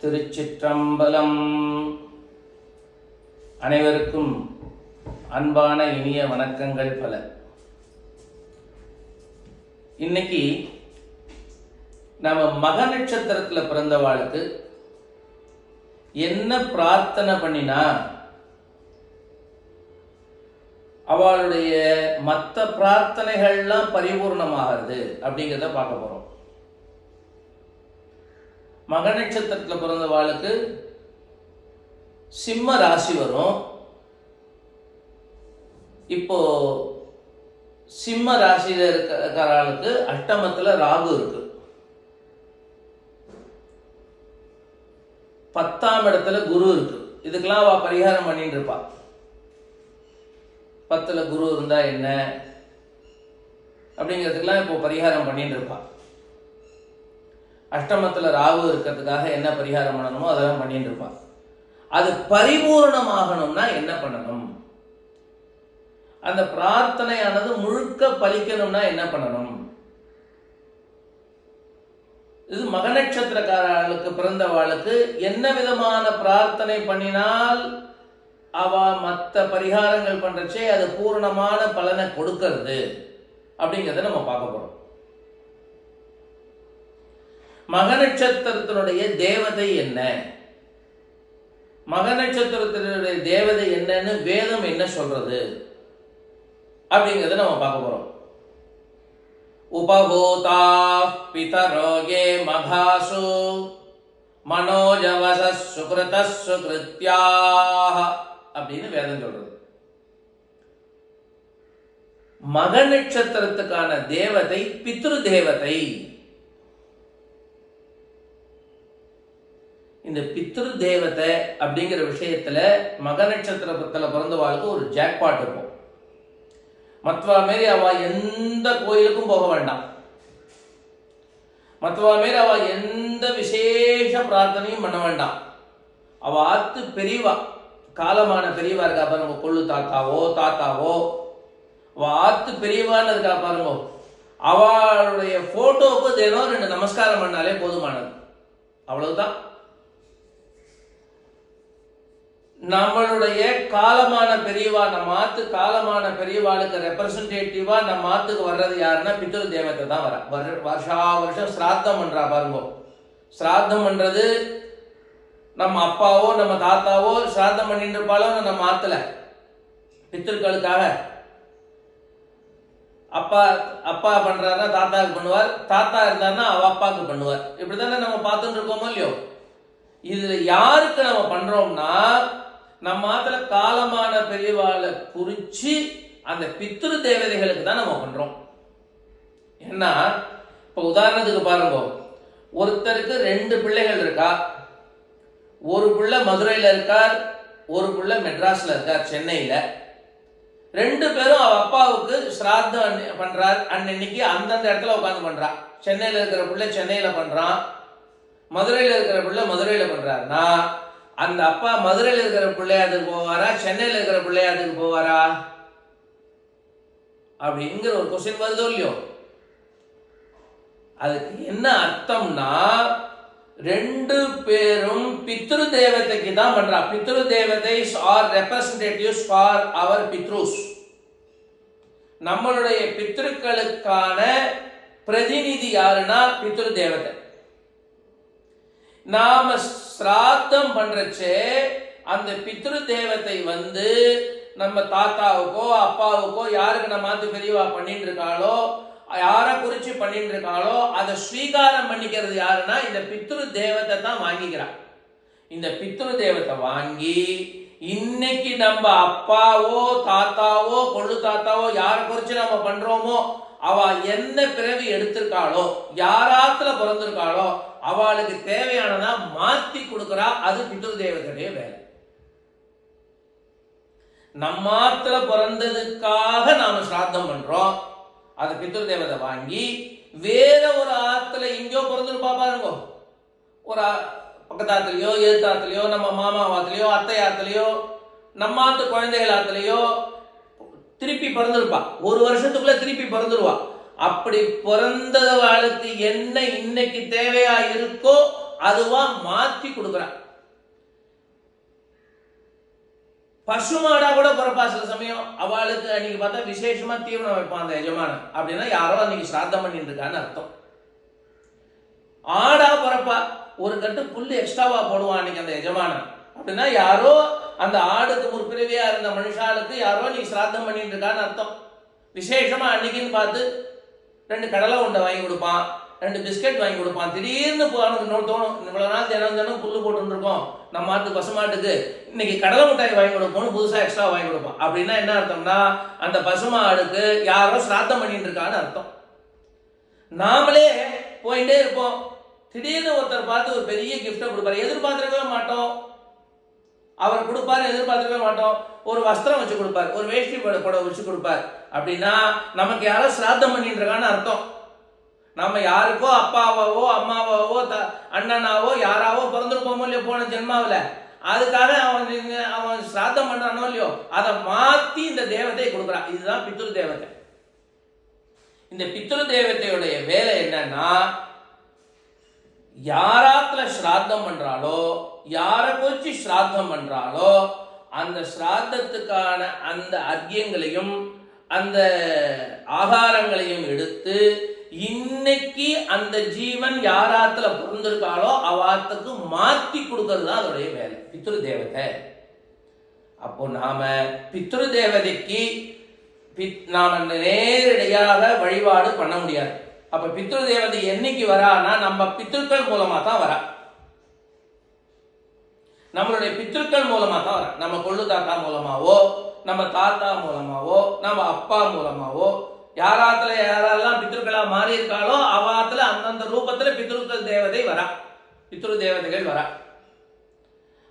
திருச்சிற்றம்பலம். அனைவருக்கும் அன்பான இனிய வணக்கங்கள் பல. இன்னைக்கு நம்ம மக நட்சத்திரத்தில் பிறந்தவாளுக்கு என்ன பிரார்த்தனை பண்ணினா அவளுடைய மற்ற பிரார்த்தனைகள்லாம் பரிபூர்ணமாகிறது அப்படிங்கிறத பார்க்க போறோம். மக நட்சத்திரத்தில் பிறந்தவாளுக்கு சிம்ம ராசி வரும். இப்போ சிம்ம ராசியில் இருக்கிற ஆளுக்கு அஷ்டமத்தில் ராகு இருக்கு, 10ஆம் இடத்துல குரு இருக்கு. இதுக்கெல்லாம் அவ பரிகாரம் பண்ணிட்டு இருப்பா. 10ல் குரு இருந்தா என்ன அப்படிங்கிறதுக்கெல்லாம் இப்போ பரிகாரம் பண்ணிட்டு இருப்பா. அஷ்டமத்தில் ராகு இருக்கிறதுக்காக என்ன பரிகாரம் பண்ணணுமோ அதெல்லாம் பண்ணிட்டு இருப்பா. அது பரிபூர்ணமாகணும்னா என்ன பண்ணணும், அந்த பிரார்த்தனையானது முழுக்க பலிக்கணும்னா என்ன பண்ணணும்? இது மக நட்சத்திரக்காரர்களுக்கு பிறந்தவாளுக்கு என்ன விதமான பிரார்த்தனை பண்ணினால் அவ மற்ற பரிகாரங்கள் பண்றச்சே அது பூர்ணமான பலனை கொடுக்கிறது அப்படிங்கிறத நம்ம பார்க்க போறோம். மக நட்சத்திரத்தினுடைய தேவதை என்ன, மக நட்சத்திரத்தினுடைய தேவதை என்னன்னு வேதம் என்ன சொல்றது அப்படிங்கிறத நம்ம பார்க்க போறோம். உபகோதா பிதரோகே மகாசு மனோஜவச சுக்ருத சுக்ருத்யாஹ அப்படின்னு வேதம் சொல்றது. மக நட்சத்திரத்துக்கான தேவதை பித்ரு தேவதை. இந்த பித்ரு தேவதை அப்படிங்கிற விஷயத்துல மக நட்சத்திரத்துல பிறந்தவாளுக்கு ஒரு ஜாக்பாட் இருக்கும். மற்றவா மாரி அவ எந்த கோயிலுக்கும் போக வேண்டாம், மற்றவா மாரி அவ எந்த விசேஷ பிரார்த்தனையும் பண்ண வேண்டாம். அவ ஆத்து பெரியவா, காலமான பெரியவா இருக்கா பாருங்க, கொள்ளு தாத்தாவோ அவ ஆத்து பெரியவான்னு இருக்கா பாருங்க, அவளுடைய போட்டோவுக்கு தினம் 2 நமஸ்காரம் பண்ணாலே போதுமானது. அவ்வளவுதான். நம்மளுடைய காலமான பெரியவா, நம்ம ஆத்து காலமான பெரியவாளுக்கு ரெப்ரசன்டேட்டிவா நம்ம ஆத்துக்கு வர்றது யாருன்னா பித்ரு தேவத்தை தான் வர. வருஷா வருஷம் சிராத்தம் பண்றா பாருங்க. சிராத்தம் பண்றது நம்ம அப்பாவோ நம்ம தாத்தாவோ சிராத்தம் பண்ணிட்டு இருப்பாளோ நம்ம ஆத்துல பித்ருக்களுக்காக. அப்பா பண்றாருன்னா தாத்தாவுக்கு பண்ணுவார், தாத்தா இருந்தாருன்னா அவ அப்பாவுக்கு பண்ணுவார். இப்படித்தானே நம்ம பார்த்துட்டு இருக்கோமோ இல்லையோ? இதுல யாருக்கு நம்ம பண்றோம்னா நம்ம ஆத்துல காலமான பெரியவாளை குறிச்சு அந்த பித்ரு தேவதைகளுக்கு தான் நம்ம பண்றோம். ஏன்னா இப்ப உதாரணத்துக்கு பாருங்க, ஒருத்தருக்கு 2 பிள்ளைகள் இருக்கா. ஒரு பிள்ளை மதுரையில இருக்கார், ஒரு பிள்ளை மெட்ராஸ்ல இருக்கார், சென்னையில. 2 பேரும் அவ அப்பாவுக்கு சிராத்தம் பண்றார். அன்னைக்கு அந்தந்த இடத்துல உட்காந்து பண்றா. சென்னையில இருக்கிற பிள்ளை சென்னையில பண்றான், மதுரையில இருக்கிற பிள்ளை மதுரையில பண்றாருன்னா அந்த அப்பா மதுரையில இருக்கிற பிள்ளையாதுக்கு போவாரா, சென்னையில இருக்கிற பிள்ளையாதுக்கு போவாரா அப்படிங்கிற ஒரு கொஸ்டின் வருதோ இல்லையோ? அதுக்கு என்ன அர்த்தம்னா 2 பேரும் பித்ரு தேவதைக்கு தான் பண்றா. பித்ரு தேவதைஸ் ஆர் ரெப்ரசன்டேட்டிவ்ஸ் ஃபார் அவர் பித்ருஸ். நம்மளுடைய பித்ருக்களுக்கான பிரதிநிதி யாருன்னா பித்ரு தேவதை. நாம சிராத்தம் பண்றச்சே அந்த பித்ரு தேவத்தை நம்ம தாத்தாவுக்கோ அப்பாவுக்கோ யாருக்கு நம்ம ஆத்து பெரியவா பண்ணிட்டு இருக்காளோ, யாரை குறிச்சு பண்ணிட்டு இருக்காளோ அதை ஸ்வீகாரம் பண்ணிக்கிறது யாருன்னா இந்த பித்ரு தேவத்தை தான் வாங்கிக்கிறான். இந்த பித்ரு தேவத்தை வாங்கி இன்னைக்கு நம்ம அப்பாவோ தாத்தாவோ கொள்ளு தாத்தாவோ யாரை குறிச்சு நம்ம பண்றோமோ அவ என்ன பிறவி எடுத்திருக்காளோ, யாராத்துல பிறந்திருக்காளோ அவளுக்கு தேவையானதா மாத்தி கொடுக்கிறா. அது பித்ரு தேவதையுடைய வேலை. நம்மாத்துல பிறந்ததுக்காக நாம சிராத்தம் பண்றோம். அது பித்ரு தேவதை வாங்கி வேற ஒரு ஆத்துல எங்கயோ பிறந்திருப்பா பாருங்க, ஒரு பக்கத்தாத்துலயோ எழுத்தாத்துலயோ நம்ம மாமா ஆத்துலயோ அத்தை ஆத்துலயோ நம்ம ஆத்து குழந்தைகள் ஆத்துலயோ திருப்பி பிறந்திருப்பா. 1 வருஷத்துக்குள்ள திருப்பி பிறந்துருவா. அப்படி பிறந்தவாளுக்கு என்ன இன்னைக்கு தேவையா இருக்கோ அதுவா மாத்தி கொடுக்குறான். பசுமாடா கூட பிறப்பா. சில சமயம் அவளுக்கு அன்னைக்கு பார்த்தா விசேஷமா தீவனம் வைப்பான் அந்த எஜமானன். அப்படின்னா யாரோ அன்னைக்கு சிராத்தம் பண்ணிட்டு இருக்கான்னு அர்த்தம். ஆடா பிறப்பா, ஒரு கட்டு புல்லு எக்ஸ்ட்ராவா போடுவான் அன்னைக்கு அந்த எஜமானன். அப்படின்னா யாரோ அந்த ஆடுக்கு முற்பிறவியா இருந்த மனுஷாளுக்கு யாரோ நீ சிராத்தம் பண்ணிட்டு இருக்கான்னு அர்த்தம். விசேஷமா அன்னைக்குன்னு பார்த்து 2 கடலை உண்டை வாங்கி கொடுப்பான், 2 பிஸ்கட் வாங்கி கொடுப்பான். திடீர்னு அவனுக்கு தோணும், இவ்வளவு நாள் தினம் புல்லு போட்டுருக்கோம் நம்ம மாட்டுக்கு பசுமாட்டுக்கு, இன்னைக்கு கடலை மிட்டாய் வாங்கி கொடுப்போம்னு புதுசா எக்ஸ்ட்ரா வாங்கி கொடுப்பான். அப்படின்னா என்ன அர்த்தம்னா அந்த பசுமாடுக்கு யாரோ சிராத்தம் பண்ணிட்டு இருக்கான்னு அர்த்தம். நாமளே போயிட்டே இருப்போம், திடீர்னு ஒருத்தர் பார்த்து ஒரு பெரிய கிஃப்டை கொடுப்பாரு, எதிர்பார்த்திருக்கவே மாட்டோம். அவர் கொடுப்பாரு, எதிர்பார்த்திருக்கவே மாட்டோம். ஒரு வஸ்திரம் வச்சு கொடுப்பார், ஒரு வேஷ்டி புடவை வச்சு கொடுப்பார். அப்படின்னா நமக்கு யாரோ சிராத்தம் பண்ணிட்டு இருக்கான்னு அர்த்தம். நம்ம யாருக்கோ அப்பாவாவோ அம்மாவாவோ அண்ணனாவோ யாராவோ பிறந்திருப்போமோ இல்லையோ போன ஜென்மாவில், அதுக்காக அவன் சிராத்தம் பண்றானோ இல்லையோ அதை மாத்தி இந்த தேவதையை கொடுக்குறான். இதுதான் பித்ரு தேவதை. இந்த பித்ரு தேவதையுடைய வேலை என்னன்னா, யாராத்துல ஸ்ராத்தம் பண்றாளோ, யாரை குறிச்சு ஸ்ராத்தம் பண்றாளோ அந்த ஸ்ராத்தத்துக்கான அந்த அர்க்கியங்களையும் அந்த ஆகாரங்களையும் எடுத்து இன்னைக்கு அந்த ஜீவன் யாராத்துல பிறந்திருக்காளோ அவாத்துக்கு மாத்தி கொடுக்கறது தான் அதோடைய வேலை, பித்ரு தேவதை. அப்போ நாம பித்ரு தேவதைக்கு நாம நேரடியாக வழிபாடு பண்ண முடியாது. அப்ப பித்ரு தேவதை என்னைக்கு வரானா நம்ம பித்ருக்கள் மூலமா தான் வரா. நம்மளுடைய பித்ருக்கள் மூலமா தான் வரா. நம்ம கொள்ளு தாத்தா மூலமாவோ, நம்ம தாத்தா மூலமாவோ, நம்ம அப்பா மூலமாவோ, யாரெல்லாம் பித்ருக்களா மாறி இருக்காளோ அவாத்துல அந்தந்த ரூபத்துல பித்ருக்கள் தேவதை வரா, பித்ரு தேவதைகள் வரா.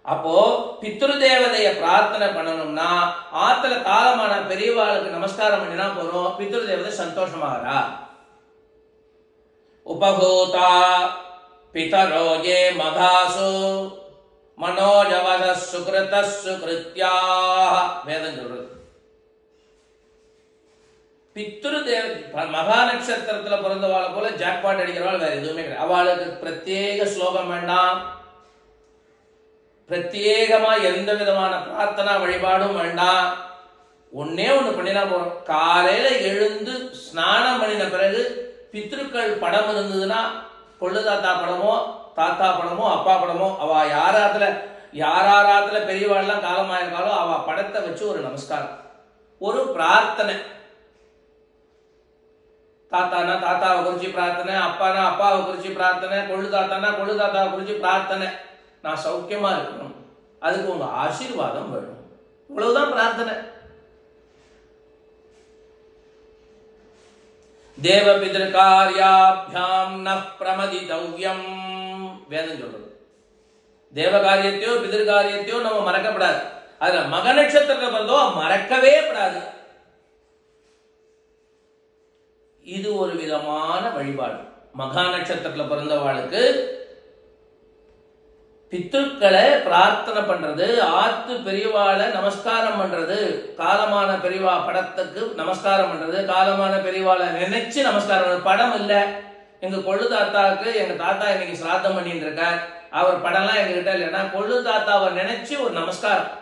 அப்போ பித்ரு தேவதைய பிரார்த்தனை பண்ணணும்னா ஆத்துல காலமான பெரியவாளுக்கு நமஸ்காரம் பண்ணினா போறோம், பித்ரு தேவதை சந்தோஷமாகறா. உபகூதா பிதரோ ஏ மகாசு மனோஜவத சுக்ருத சுக்ருத்யா, வேதம் சொல்றது. பித்ரு தேவதை மகா நட்சத்திரத்துல பிறந்தவாளை போல ஜாக்பாட் அடிக்கிறவாள் வேற எதுவுமே கிடையாது. அவளுக்கு பிரத்யேக ஸ்லோகம் வேண்டாம், பிரத்யேகமா எந்த விதமான பிரார்த்தனா வழிபாடும் வேண்டாம். ஒன்னே ஒண்ணு பண்ணினா போறோம், காலையில எழுந்து ஸ்நானம் பண்ணின பிறகு பித்ருக்கள் படம் இருந்ததுன்னா, கொள்ளு தாத்தா படமோ தாத்தா படமோ அப்பா படமோ, அவ யாராத்துல பெரியவாள்லாம் காலமாயிருக்காளோ அவ படத்தை வச்சு ஒரு நமஸ்காரம், ஒரு பிரார்த்தனை. தாத்தானா தாத்தாவை குறிச்சு பிரார்த்தனை, அப்பானா அப்பாவை குறிச்சு பிரார்த்தனை, கொள்ளு தாத்தானா கொள்ளு தாத்தாவை குறிச்சு பிரார்த்தனை. நான் சௌக்கியமா இருக்கணும், அதுக்கு உங்க ஆசீர்வாதம் வேணும், இவ்வளவுதான் பிரார்த்தனை. தேவ பிதர்காரியாப்யாம் ந பிரமதிதவ்யம், வேதம் சொல்றது. தேவ காரியத்தையோ பிதர்காரியத்தையோ நம்ம மறக்கப்படாது. அதுல மக நட்சத்திரத்துல பிறந்தோ மறக்கவே படாது. இது ஒரு விதமான வழிபாடு. மகா நட்சத்திரத்துல பிறந்தவாளுக்கு பித்ருக்களை பிரார்த்தனை பண்றது, ஆத்து பெரியவாளை நமஸ்காரம் பண்றது, காலமான பெரியவா படத்துக்கு நமஸ்காரம் பண்றது, காலமான பெரியவாளை நினைச்சு நமஸ்காரம் பண்றது. படம் இல்ல, எங்க கொள்ளு தாத்தாவுக்கு எங்க தாத்தா இன்னைக்கு சிராத்தம் பண்ணிட்டு இருக்கார், அவர் படம்லாம் எங்க கிட்ட இல்லைன்னா கொள்ளு தாத்தாவை நினைச்சு ஒரு நமஸ்காரம்,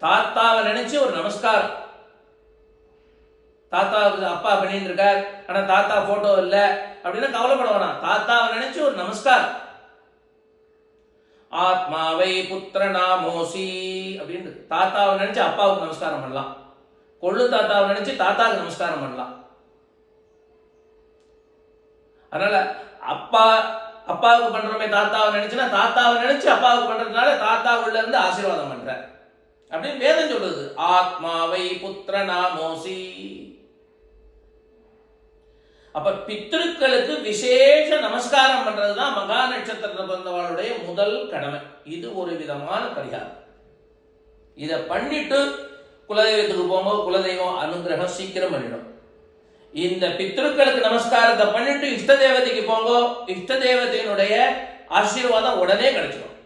தாத்தாவை நினைச்சு ஒரு நமஸ்காரம். தாத்தாவுக்கு அப்பா பண்ணிட்டு இருக்கார், ஆனா தாத்தா போட்டோ இல்ல அப்படின்னா கவலைப்பட வேணாம், தாத்தாவை நினைச்சு ஒரு நமஸ்காரம். ஆத்மாவை புத்திர நாமோசி அப்படின்னு தாத்தாவை நினைச்சு அப்பாவுக்கு நமஸ்காரம் பண்ணலாம், கொள்ளு தாத்தாவை நினைச்சு தாத்தாவுக்கு நமஸ்காரம் பண்ணலாம். அதனால அப்பாவுக்கு பண்றோமே தாத்தாவை நினைச்சுன்னா தாத்தாவை நினைச்சு அப்பாவுக்கு பண்றதுனால தாத்தா உள்ள இருந்து ஆசீர்வாதம் பண்ற அப்படின்னு வேதம் சொல்றது. ஆத்மாவை புத்திர நாமோசி. அப்ப பித்ருக்களுக்கு விசேஷ நமஸ்காரம் பண்றதுதான் மகா நட்சத்திரத்தில் பிறந்தவளுடைய முதல் கடமை. இது ஒரு விதமான பரிகாரம். இத பண்ணிட்டு குலதெய்வத்துக்கு போகும்போது குலதெய்வம் அனுகிரகம் சீக்கிரம் பண்ணிடும். இந்த பித்ருக்களுக்கு நமஸ்காரத்தை பண்ணிட்டு இஷ்ட தேவதைக்கு போங்க, இஷ்ட தேவதையினுடைய ஆசீர்வாதம் உடனே கிடைச்சிடும்.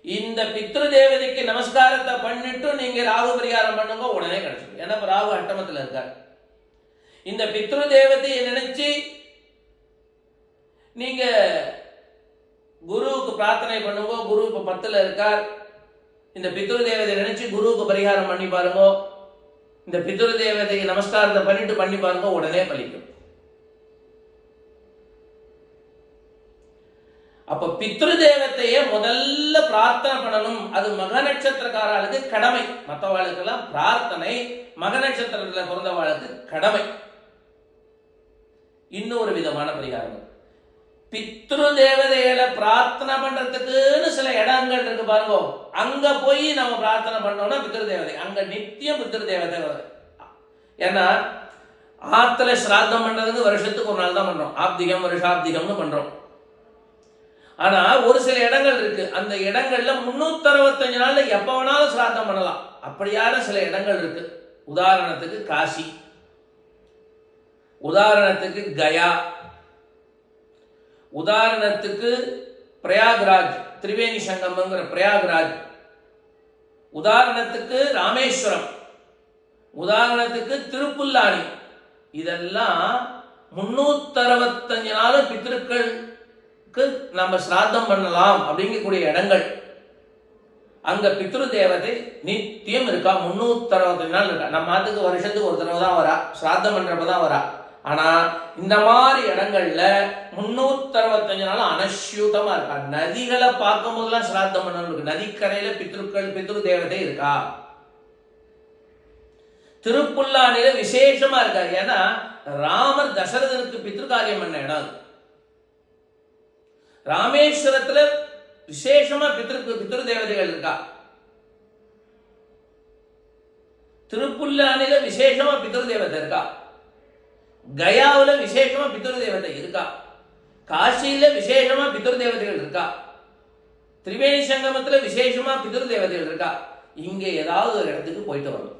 இந்த பித்ரு தேவதைக்கு நமஸ்காரத்தை பண்ணிட்டு நீங்க ராகு பரிகாரம் பண்ணுங்க, உடனே கிடைச்சிடும். ஏன்னா ராகு அட்டமத்தில் இருக்கார். இந்த பித்ரு தேவதையை நினைச்சு நீங்க குருவுக்கு பிரார்த்தனை பண்ணுங்க. குரு இப்ப 10ல் இருக்கார். இந்த பித்ரு தேவதை நினைச்சு குருவுக்கு பரிகாரம் பண்ணி பாருங்க. இந்த பித்ரு தேவதைக்கு நமஸ்காரத்தை பண்ணி பாருங்க, உடனே பலிக்கும். அப்ப பித்ரு தேவத்தையே முதல்ல பிரார்த்தனை பண்ணணும். அது மக நட்சத்திரக்காரர்களுக்கு கடமை. மற்றவாளுக்கெல்லாம் பிரார்த்தனை, மக நட்சத்திரத்துல பிறந்தவாளுக்கு கடமை. இன்னொரு விதமான பரிகாரம், பித்ரு தேவதைகளை பிரார்த்தனை பண்றதுக்குன்னு சில இடங்கள் இருக்கு பாருங்க. அங்க போய் நம்ம பிரார்த்தனை பண்ணோம்னா பித்ரு தேவதை அங்க நித்தியம் பித்ரு தேவதை வருது. ஏன்னா ஆத்துல சிராத்தம் பண்றதுக்கு வருஷத்துக்கு ஒரு நாள் தான் பண்றோம். ஆப்திகம் வருஷாப்திகம்னு பண்றோம். ஆனா ஒரு சில இடங்கள் இருக்கு, அந்த இடங்கள்ல 365 நாள்ல எப்ப வேணாலும் சிராத்தம் பண்ணலாம். அப்படியான சில இடங்கள் இருக்கு. உதாரணத்துக்கு காசி, உதாரணத்துக்கு கயா, உதாரணத்துக்கு பிரயாக்ராஜ், திரிவேணி சங்கமங்கிற பிரயாக்ராஜ், உதாரணத்துக்கு ராமேஸ்வரம், உதாரணத்துக்கு திருப்புல்லானி. இதெல்லாம் 365 நாள் பித்ருக்களுக்கு நம்ம சிராத்தம் பண்ணலாம் அப்படிங்கக்கூடிய இடங்கள். அங்க பித்ரு தேவதை நித்தியம் இருக்கா, 365 நாள் இருக்கா. நம்ம நாட்டுக்கு வருஷத்துக்கு ஒரு தடவை தான் வரா, சிராத்தம் பண்றப்பதான் வரா. ஆனா இந்த மாதிரி இடங்கள்ல 365 நாள் அனஸ்யூதமா இருக்கா. நதிகளை பார்க்கும் போதெல்லாம் சிராத்தம் பண்ணணும் இருக்கு. நதிக்கரையில பித்ரு தேவதை இருக்கா. திருப்புல்லானில விசேஷமா இருக்காரு. ஏன்னா ராமர் தசரதனுக்கு பித்ரு காரியம் பண்ண இடம். ராமேஸ்வரத்துல விசேஷமா பித்ரு தேவதைகள் இருக்கா. திருப்புல்லானில விசேஷமா பித்ரு தேவதை இருக்கா. கயாவுல விசேஷமா பித்ரு தேவதை இருக்கா. காசியில விசேஷமா பித்ரு தேவதைகள் இருக்கா. திரிவேணி சங்கமத்துல விசேஷமா பித்ரு தேவதைகள் இருக்கா. இங்க ஏதாவது ஒரு இடத்துக்கு போயிட்டு வரலாம்.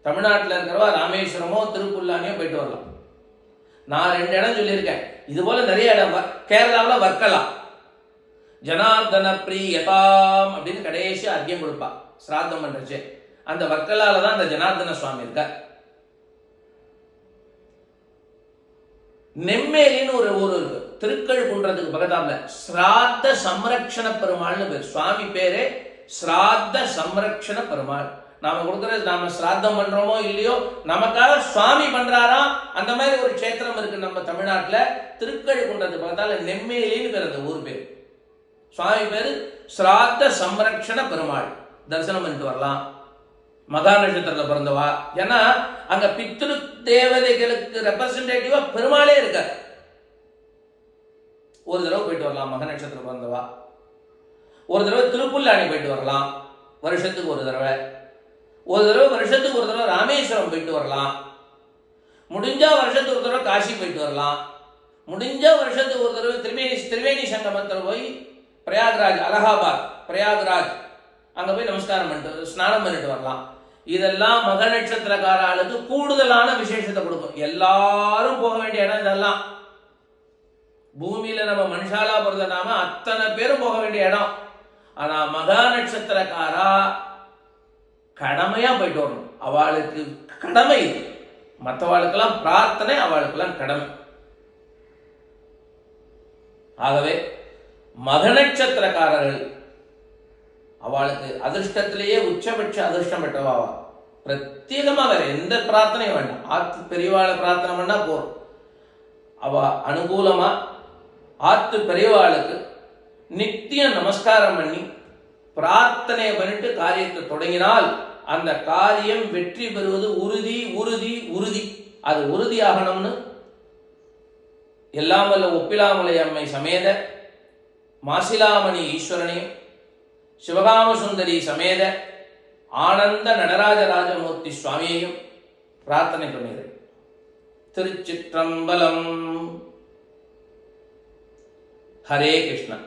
தமிழ்நாட்டில் இருக்கிறவா ராமேஸ்வரமோ திருப்புல்லானியோ போயிட்டு வரலாம். நான் 2 இடம் சொல்லியிருக்கேன். இது போல நிறைய இடம். கேரளாவில் வர்க்கலா, ஜனார்தன பிரியதாம் அப்படின்னு கடைசி அர்க்கியம் கொடுப்பா சிராத்தம் பண்றச்சு. அந்த வர்க்கலால தான் அந்த ஜனார்தன சுவாமி இருக்கார். நெம்மேலின்னு ஒரு ஊர் இருக்கு, திருக்கழுக்குன்றத்துக்கு பக்கத்தாப்புல. ஸ்ராத்த சம்ரக்ஷண பெருமாள்னு பேர். சுவாமி பேரே ஸ்ராத்த சம்ரக்ஷண பெருமாள். நாம கொடுக்கறது, நாம சிராத்தம் பண்றோமோ இல்லையோ, நமக்காக சுவாமி பண்றாரா. அந்த மாதிரி ஒரு கஷேத்திரம் இருக்கு நம்ம தமிழ்நாட்டுல. திருக்கழுக்குன்றத்துக்கு பக்கத்தால நெம்மேலின்னு பேர் அந்த ஊர் பேர். சுவாமி பேரு ஸ்ராத்த சம்ரக்ஷண பெருமாள். தரிசனம் பண்ணிட்டு வரலாம். மகா நட்சத்திரத்துல பிறந்தவா. ஏன்னா அங்க பித்ரு தேவதைகளுக்கு ரெப்ரசன்டேட்டிவா பெருமாளே இருக்கார். ஒரு தடவை போயிட்டு வரலாம் மகா நட்சத்திரம் பிறந்தவா. ஒரு தடவை திருப்புல்லானி போயிட்டு வரலாம் வருஷத்துக்கு ஒரு தடவை. ஒரு தடவை வருஷத்துக்கு ஒரு தடவை ராமேஸ்வரம் போயிட்டு வரலாம். முடிஞ்சா வருஷத்துக்கு ஒரு தடவை காசி போயிட்டு வரலாம். முடிஞ்சா வருஷத்துக்கு ஒரு தடவை திரிவேணி சங்கமத்தில் போய் பிரயாக்ராஜ், அலகாபாத் பிரயாக்ராஜ் அங்க போய் நமஸ்காரம் பண்ணிட்டு ஸ்நானம் பண்ணிட்டு வரலாம். இதெல்லாம் மக நட்சத்திரக்காரர்களுக்கு கூடுதலான விசேஷத்தை கொடுக்கும். எல்லாரும் போக வேண்டிய இடம் இதெல்லாம். பூமியில நம்ம மனுஷாலா பிறந்த நாம அத்தனை பேரும் போக வேண்டிய இடம். ஆனா மகா நட்சத்திரக்காரா கடமையா போயிட்டு வரணும். அவளுக்கு கடமை இது. மற்றவாளுக்கெல்லாம் பிரார்த்தனை, அவளுக்கெல்லாம் கடமை. ஆகவே மக நட்சத்திரக்காரர்கள் அவளுக்கு அதிர்ஷ்டத்திலேயே உச்சபட்ச அதிர்ஷ்டம் பெற்றவாவா. பிரத்யேகமா வேற எந்த பிரார்த்தனையும் வேண்டாம். ஆத்து பெரியவாளை பிரார்த்தனை பண்ணா போறோம். அவ அனுகூலமா ஆத்து பெரியவாளுக்கு நித்தியம் நமஸ்காரம் பண்ணி பிரார்த்தனை பண்ணிட்டு காரியத்தை தொடங்கினால் அந்த காரியம் வெற்றி பெறுவது உறுதி உறுதி உறுதி. அது உறுதியாகணும்னு எல்லாம் வல்ல ஒப்பிலாமலை அம்மை சமேத மாசிலாமணி ஈஸ்வரனையும் சிவகாம சுந்தரி சமேத ஆனந்த நடராஜராஜமூர்த்தி சுவாமியையும் பிரார்த்தனை பண்ணுகிறேன். திருச்சிற்றம்பலம். ஹரே கிருஷ்ணா.